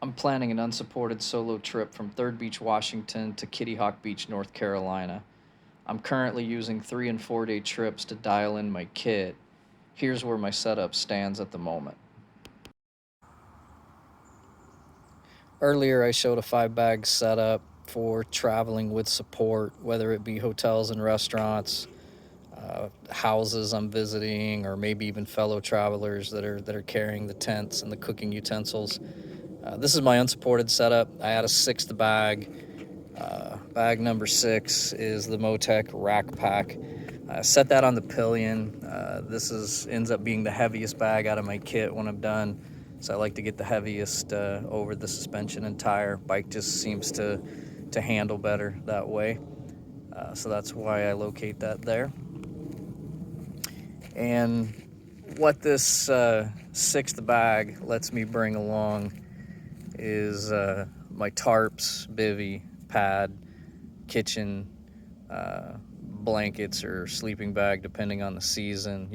I'm planning an unsupported solo trip from Third Beach, Washington to Kitty Hawk Beach, North Carolina. I'm currently using 3 and 4 day trips to dial in my kit. Here's where my setup stands at the moment. Earlier, I showed a 5 bag setup for traveling with support, whether it be hotels and restaurants, houses I'm visiting, or maybe even fellow travelers that are carrying the tents and the cooking utensils. This is my unsupported setup. I had a 6th bag. Bag number 6 is the Motec rack pack. I set that on the pillion. This ends up being the heaviest bag out of my kit when I'm done. So I like to get the heaviest over the suspension and tire. Bike just seems to handle better that way. So that's why I locate that there. And what this 6th bag lets me bring along is my Tarps, Bivvy, pad, kitchen, blankets or sleeping bag, depending on the season,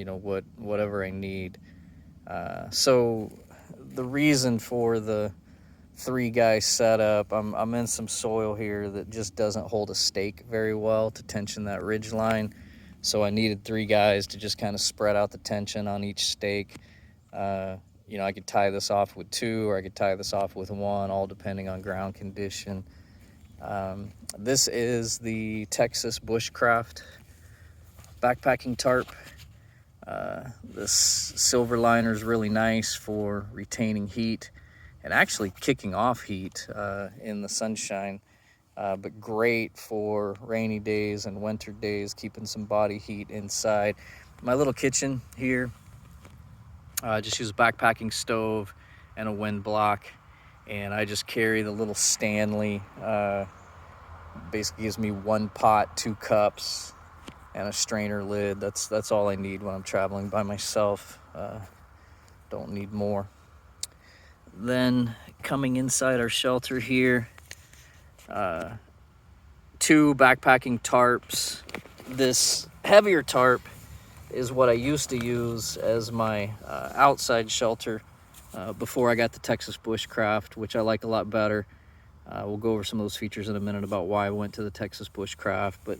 whatever I need. So the reason for the 3 guy setup, I'm in some soil here that just doesn't hold a stake very well to tension that ridge line. So I needed 3 guys to just kind of spread out the tension on each stake. I could tie this off with 2, or I could tie this off with 1, all depending on ground condition. This is the Texas Bushcraft backpacking tarp. This silver liner is really nice for retaining heat and actually kicking off heat in the sunshine, but great for rainy days and winter days, keeping some body heat inside. My little kitchen here, just use a backpacking stove and a wind block, and I just carry the little Stanley. Basically gives me 1 pot, 2 cups, and a strainer lid. That's all I need when I'm traveling by myself. Don't need more. Then coming inside our shelter here, 2 backpacking tarps. This heavier tarp is what I used to use as my outside shelter before I got the Texas Bushcraft, which I like a lot better. We'll go over some of those features in a minute about why I went to the Texas Bushcraft, but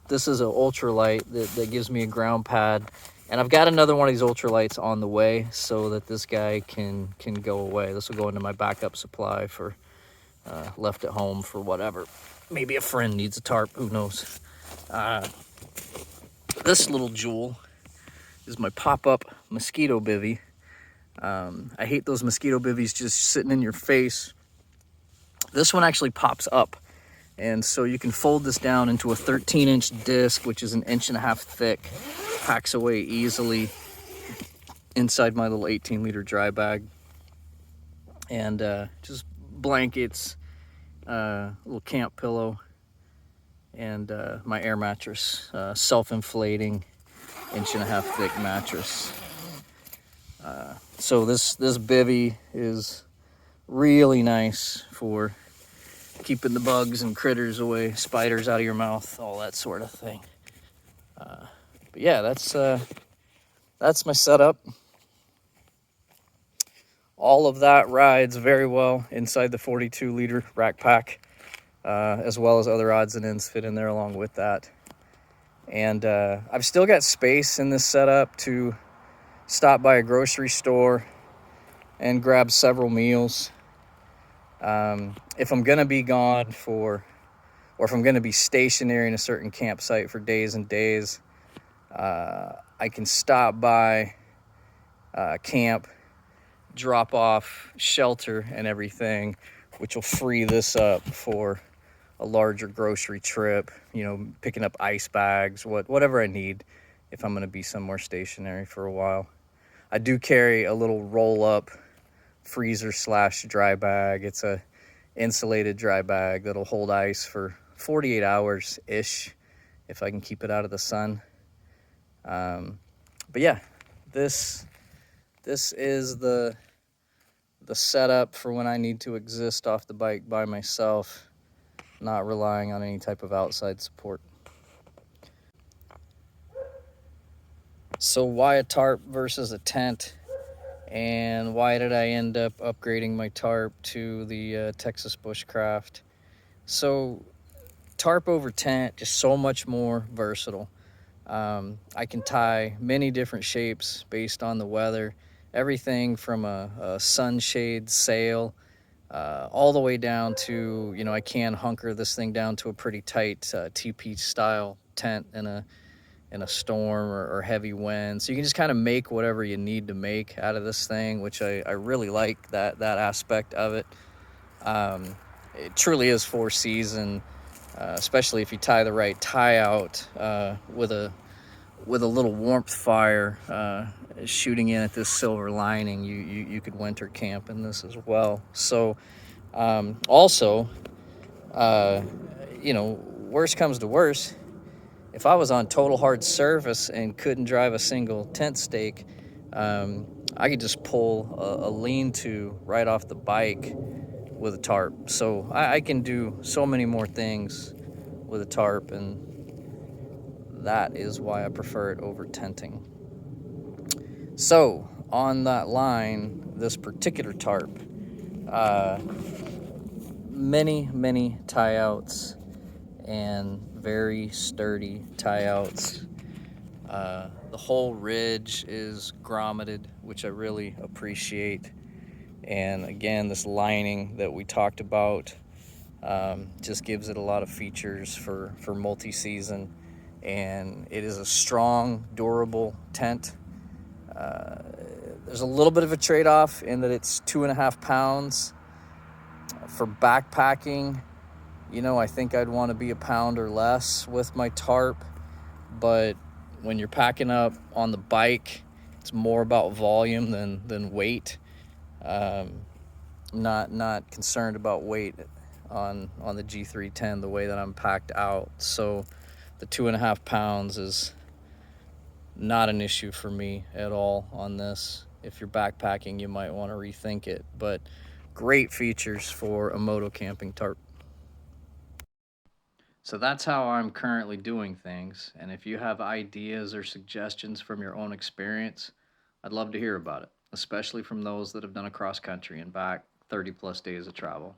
this is an ultralight that gives me a ground pad, and I've got another one of these ultralights on the way so that this guy can go away. This will go into my backup supply for left at home for whatever. Maybe a friend needs a tarp, who knows. This little jewel is my pop-up Mosquito Bivvy. I hate those Mosquito Bivvies just sitting in your face. This one actually pops up, and so you can fold this down into a 13-inch disc, which is 1.5 inches thick. Packs away easily inside my little 18-liter dry bag. And just blankets, little camp pillow, and my air mattress, self-inflating 1.5 inch thick mattress. So this bivvy is really nice for keeping the bugs and critters away, spiders out of your mouth, all that sort of thing. But yeah, that's my setup. All of that rides very well inside the 42-liter rack pack, as well as other odds and ends fit in there along with that. And I've still got space in this setup to stop by a grocery store and grab several meals. If I'm going to be gone or if I'm going to be stationary in a certain campsite for days and days, I can stop by camp, drop off shelter and everything, which will free this up for a larger grocery trip, picking up ice bags, whatever I need if I'm going to be somewhere stationary for a while. I do carry a little roll-up freezer / dry bag. It's a insulated dry bag that'll hold ice for 48 hours ish if I can keep it out of the sun. But yeah, this is the setup for when I need to exist off the bike by myself, not relying on any type of outside support. So why a tarp versus a tent? And why did I end up upgrading my tarp to the Texas Bushcraft? So tarp over tent, just so much more versatile. I can tie many different shapes based on the weather. Everything from a sunshade sail all the way down to, I can hunker this thing down to a pretty tight TP style tent in a storm or heavy wind. So you can just kind of make whatever you need to make out of this thing, which I really like that aspect of it. It truly is four season, especially if you tie the right tie out with a little warmth fire shooting in at this silver lining. You could winter camp in this as well. So also, uh, worst comes to worst, if I was on total hard surface and couldn't drive a single tent stake, I could just pull a lean-to right off the bike with a tarp. So I can do so many more things with a tarp, and that is why I prefer it over tenting. So on that line, this particular tarp, uh, many tie outs and very sturdy tie outs. The whole ridge is grommeted, which I really appreciate. And again, this lining that we talked about just gives it a lot of features for multi-season. And it is a strong, durable tent. There's a little bit of a trade-off in that it's 2.5 pounds. For backpacking, I think I'd want to be a pound or less with my tarp. But when you're packing up on the bike, it's more about volume than weight. I'm not concerned about weight on the G310 the way that I'm packed out. So the 2.5 pounds is not an issue for me at all on this. If you're backpacking, you might want to rethink it. But great features for a moto camping tarp. So that's how I'm currently doing things. And if you have ideas or suggestions from your own experience, I'd love to hear about it, especially from those that have done a cross country and back 30 plus days of travel.